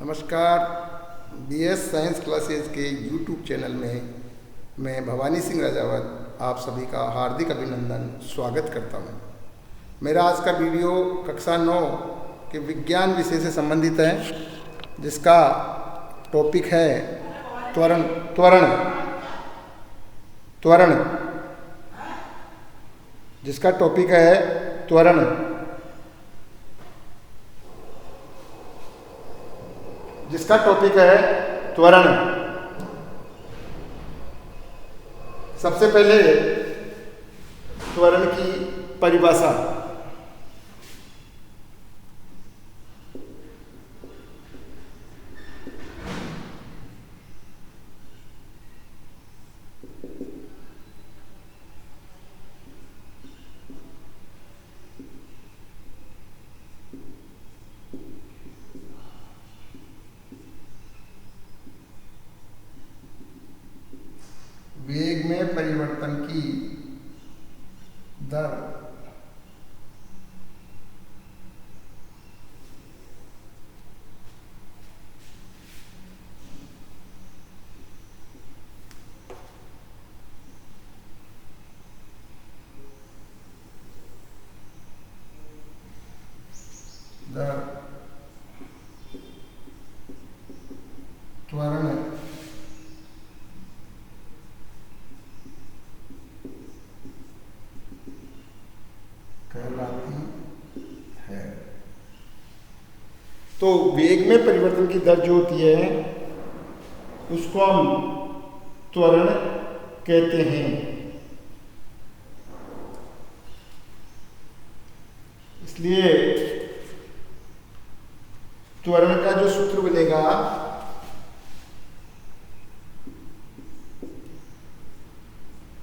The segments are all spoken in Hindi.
नमस्कार। बीएस साइंस क्लासेस के यूट्यूब चैनल में मैं भवानी सिंह राजावत आप सभी का हार्दिक अभिनंदन स्वागत करता हूं। मेरा आज का वीडियो कक्षा 9 के विज्ञान विषय से संबंधित है, जिसका टॉपिक है त्वरण त्वरण त्वरण जिसका टॉपिक है त्वरण। जिसका टॉपिक है त्वरण। सबसे पहले त्वरण की परिभाषा। वेग में परिवर्तन की दर त्वरण कहलाती है। तो वेग में परिवर्तन की दर जो होती है उसको हम त्वरण कहते हैं। इसलिए त्वरण का जो सूत्र बनेगा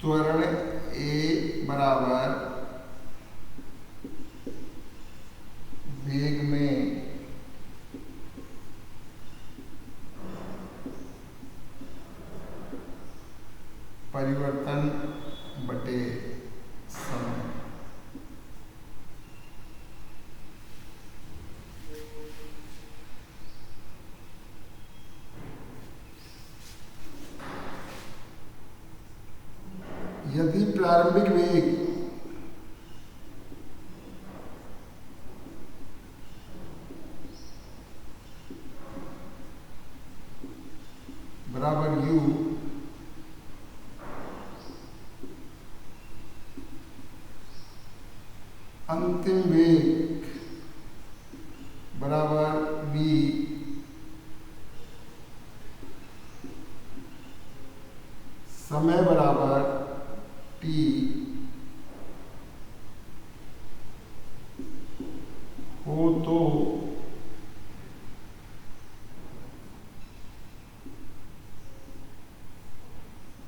त्वरण ए बराबर वेग में परिवर्तन बटे समय। यदि प्रारंभिक वेग बराबर u अंतिम वेग बराबर v समय बराबर t हो तो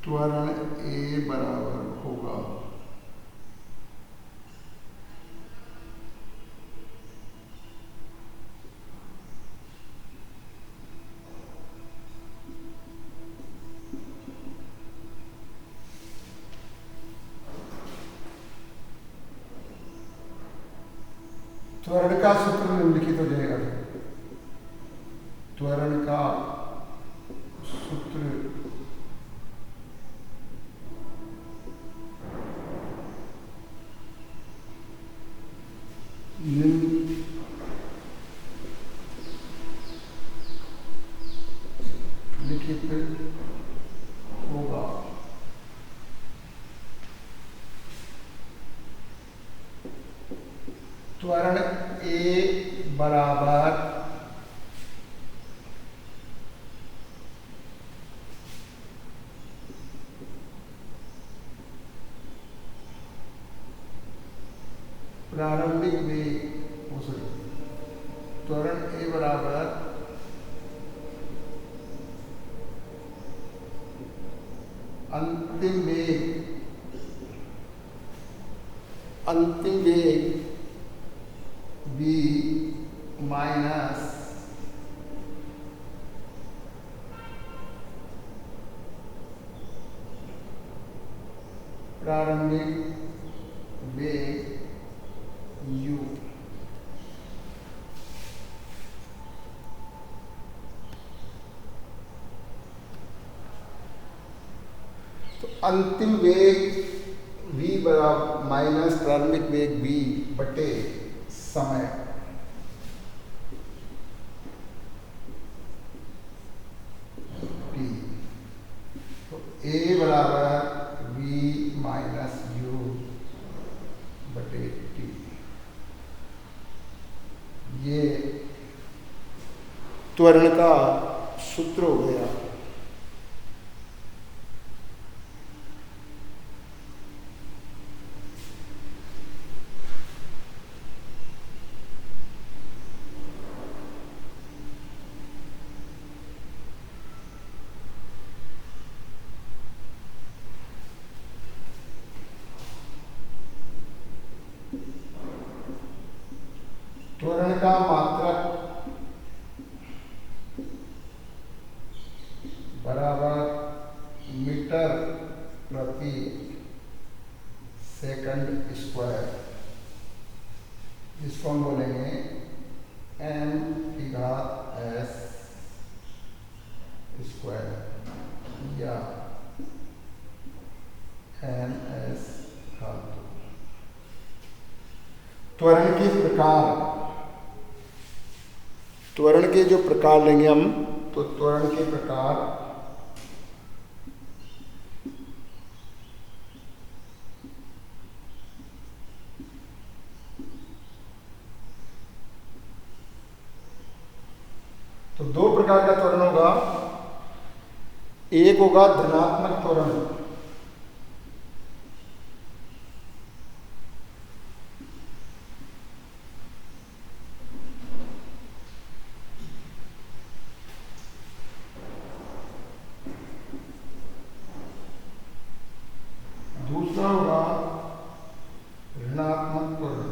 त्वरण ए बराबर होगा त्वरण का सूत्र निम्नलिखित हो जाएगा। त्वरण का सूत्र निम्नलिखित होगा। त्वरण ए बराबर प्रारंभिक वेग त्वरण ए बराबर अंतिम वेग v माइनस प्रारंभिक वेग u। अंतिम वेग v बराबर माइनस प्रारंभिक वेग v बटे समय। t तो a बराबर v माइनस u बटे t। ये त्वरण का सूत्र हो गया। त्वरण का मात्रक बराबर मीटर प्रति सेकंड स्क्वायर, जिसको हम बोलेंगे m की घात s स्क्वायर या ns घात। त्वरण के प्रकार, त्वरण के जो प्रकार लेंगे हम, तो त्वरण के प्रकार तो दो प्रकार का त्वरण होगा। एक होगा धनात्मक त्वरण, दूसरा होगा ऋणात्मक त्वरण।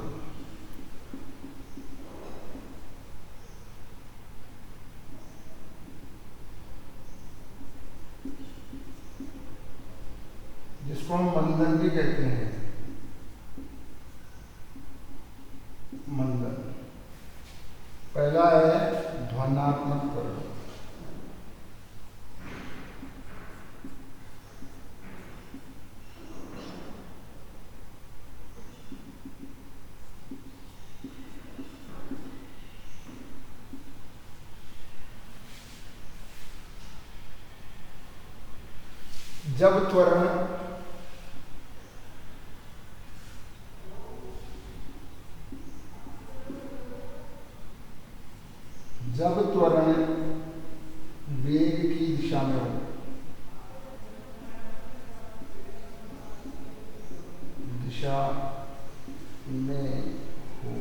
जिसको हम मंदन भी कहते हैं, मंदन। पहला है ध्वनात्मक त्वरण। जब त्वरण वेग की दिशा में हो, दिशा में हो।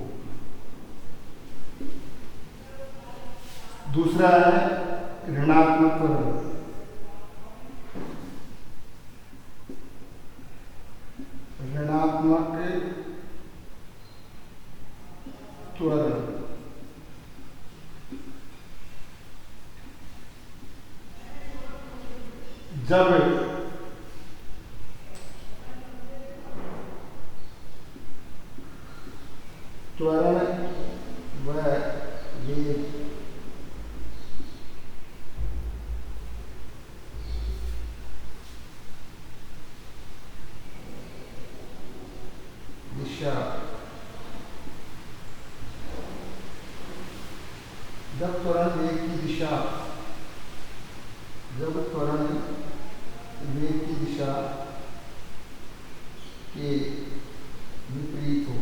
दूसरा है ऋणात्मक त्वरण। ऋणात्मक त्वरण जब त्वरण व वेग दिशा, जब त्वरण वेग की दिशा, जब त्वरण वेग की दिशा के विपरीत हो,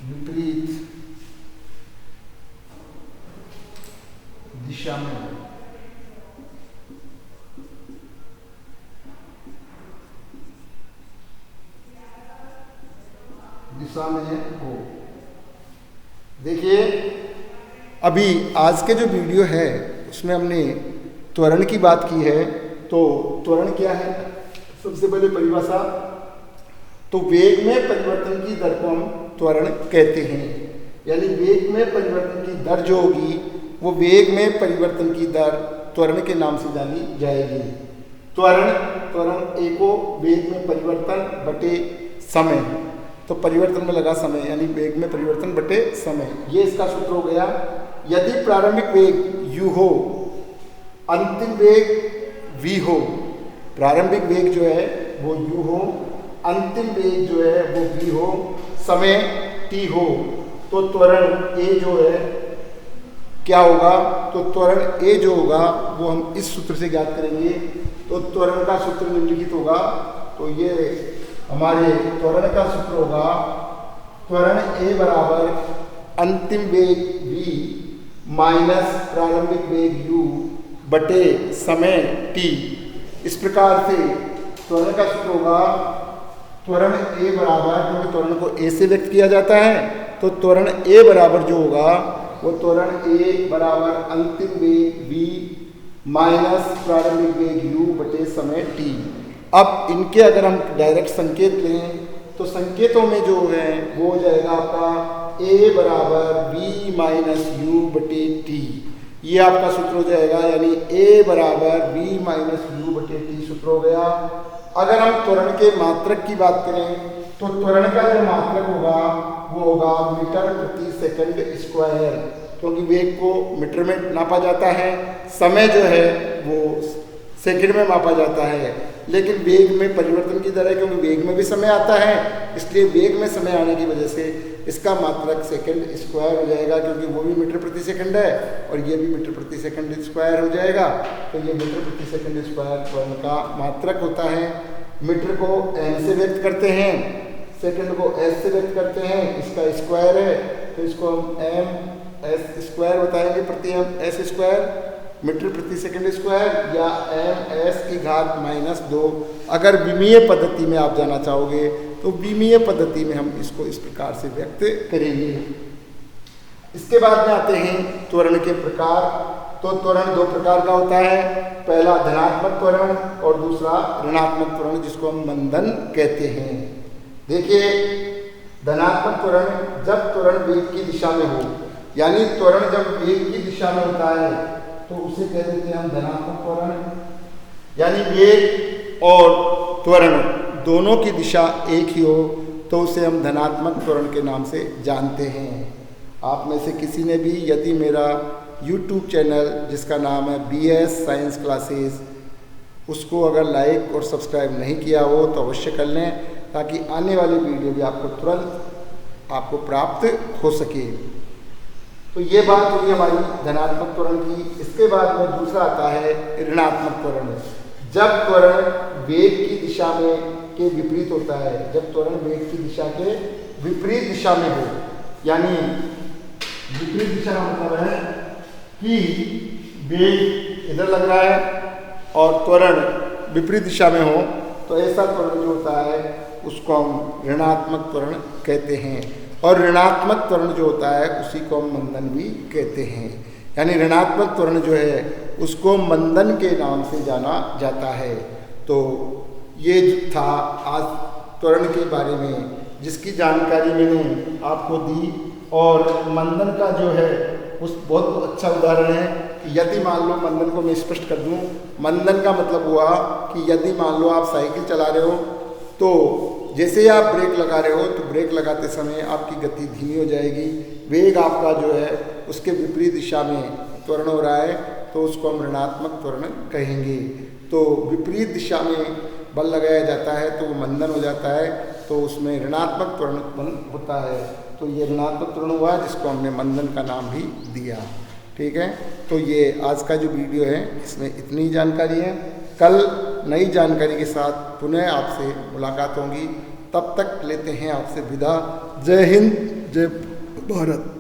विपरीत दिशा में हो, दिशा में हो। देखिए, अभी आज के जो वीडियो है उसमें हमने त्वरण की बात की है। तो त्वरण क्या है? सबसे पहले परिभाषा, तो वेग में परिवर्तन की दर को हम त्वरण कहते हैं। यानी वेग में परिवर्तन की दर जो होगी वो वेग में परिवर्तन की दर त्वरण के नाम से जानी जाएगी। त्वरण एको वेग में परिवर्तन बटे समय, तो परिवर्तन में लगा समय, यानी वेग में परिवर्तन बटे समय, ये इसका सूत्र हो गया। यदि प्रारंभिक वेग u हो, अंतिम वेग v हो, प्रारंभिक वेग जो है वो u हो, अंतिम वेग जो है वो v हो, समय t हो, तो त्वरण a जो है क्या होगा? तो त्वरण a जो होगा वो हम इस सूत्र से ज्ञात करेंगे। तो त्वरण का सूत्र निम्नलिखित होगा। तो ये हमारे त्वरण का सूत्र होगा, त्वरण a बराबर अंतिम वेग v माइनस प्रारंभिक वेग u बटे समय t। इस प्रकार से त्वरण का सूत्र होगा, त्वरण a बराबर, क्योंकि त्वरण को a से व्यक्त किया जाता है, तो त्वरण a बराबर जो होगा वो त्वरण a बराबर अंतिम वेग v माइनस प्रारंभिक वेग u बटे समय t। अब इनके अगर हम डायरेक्ट संकेत लें तो संकेतों में जो है वो हो जाएगा आपका a बराबर v माइनस u बटे t। ये आपका सूत्र हो जाएगा, यानी a बराबर v माइनस u बटे t सूत्र हो गया। अगर हम त्वरण के मात्रक की बात करें तो त्वरण का जो मात्रक होगा वो होगा मीटर प्रति सेकंड स्क्वायर, क्योंकि वेग को मीटर में नापा जाता है, समय जो है वो सेकंड में मापा जाता है। लेकिन वेग में परिवर्तन की दर है, क्योंकि वेग में भी समय आता है, इसलिए वेग में समय आने की वजह से इसका मात्रक सेकंड स्क्वायर हो जाएगा, क्योंकि वो भी मीटर प्रति सेकंड है और ये भी मीटर प्रति सेकंड स्क्वायर हो जाएगा। तो ये मीटर प्रति सेकंड स्क्वायर त्वरण का मात्रक होता है। मीटर को m से व्यक्त करते हैं, सेकंड को s से व्यक्त करते हैं, इसका स्क्वायर है तो इसको हम m s स्क्वायर बताएंगे, प्रति s स्क्वायर मीटर प्रति सेकंड स्क्वायर, या m s की घात माइनस 2। अगर विमीय पद्धति में आप जाना चाहोगे तो विमीय पद्धति में हम इसको इस प्रकार से व्यक्त करेंगे। इसके बाद में आते हैं त्वरण के प्रकार। तो त्वरण दो प्रकार का होता है, पहला धनात्मक त्वरण और दूसरा ऋणात्मक त्वरण, जिसको हम मंदन कहते हैं। देखिए, धनात्मक त्वरण जब त्वरण वेग की दिशा में हो, यानी त्वरण जब वेग की दिशा में होता है तो उसे कह देते हैं हम धनात्मक त्वरण, यानी वेग और त्वरण दोनों की दिशा एक ही हो तो उसे हम धनात्मक त्वरण के नाम से जानते हैं। आप में से किसी ने भी यदि मेरा YouTube चैनल जिसका नाम है BS साइंस क्लासेस, उसको अगर लाइक और सब्सक्राइब नहीं किया हो तो अवश्य कर लें, ताकि आने वाली वीडियो भी आपको तुरंत आपको प्राप्त हो सके। तो ये बात होगी हमारी धनात्मक त्वरण की। इसके बाद में दूसरा आता है ऋणात्मक त्वरण। जब त्वरण वेग की दिशा में के विपरीत होता है, जब त्वरण वेग की दिशा के विपरीत दिशा में हो, यानी विपरीत दिशा का मतलब है कि वेग इधर लग रहा है और त्वरण विपरीत दिशा में हो, तो ऐसा त्वरण जो होता है उसको हम ऋणात्मक त्वरण कहते हैं। और ऋणात्मक त्वरण जो होता है उसी को हम मंदन भी कहते हैं। यानी ऋणात्मक त्वरण जो है उसको मंदन के नाम से जाना जाता है। तो ये था आज त्वरण के बारे में जिसकी जानकारी मैंने आपको दी। और मंदन का जो है उस बहुत अच्छा उदाहरण है कि यदि मान लो, मंदन को मैं स्पष्ट कर दूं, मंदन का मतलब हुआ कि यदि मान लो आप साइकिल चला रहे हो तो जैसे ही आप ब्रेक लगा रहे हो तो ब्रेक लगाते समय आपकी गति धीमी हो जाएगी, वेग आपका जो है उसके विपरीत दिशा में त्वरण हो रहा है, तो उसको हम ऋणात्मक त्वरण कहेंगे। तो विपरीत दिशा में बल लगाया जाता है तो वो मंदन हो जाता है, तो उसमें ऋणात्मक त्वरण उत्पन्न होता है। तो ये ऋणात्मक त्वरण हुआ जिसको हमने मंदन का नाम भी दिया। ठीक है, तो ये आज का जो वीडियो है इसमें इतनी जानकारी है। कल नई जानकारी के साथ पुनः आपसे मुलाकात होगी, तब तक लेते हैं आपसे विदा। जय हिंद, जय भारत।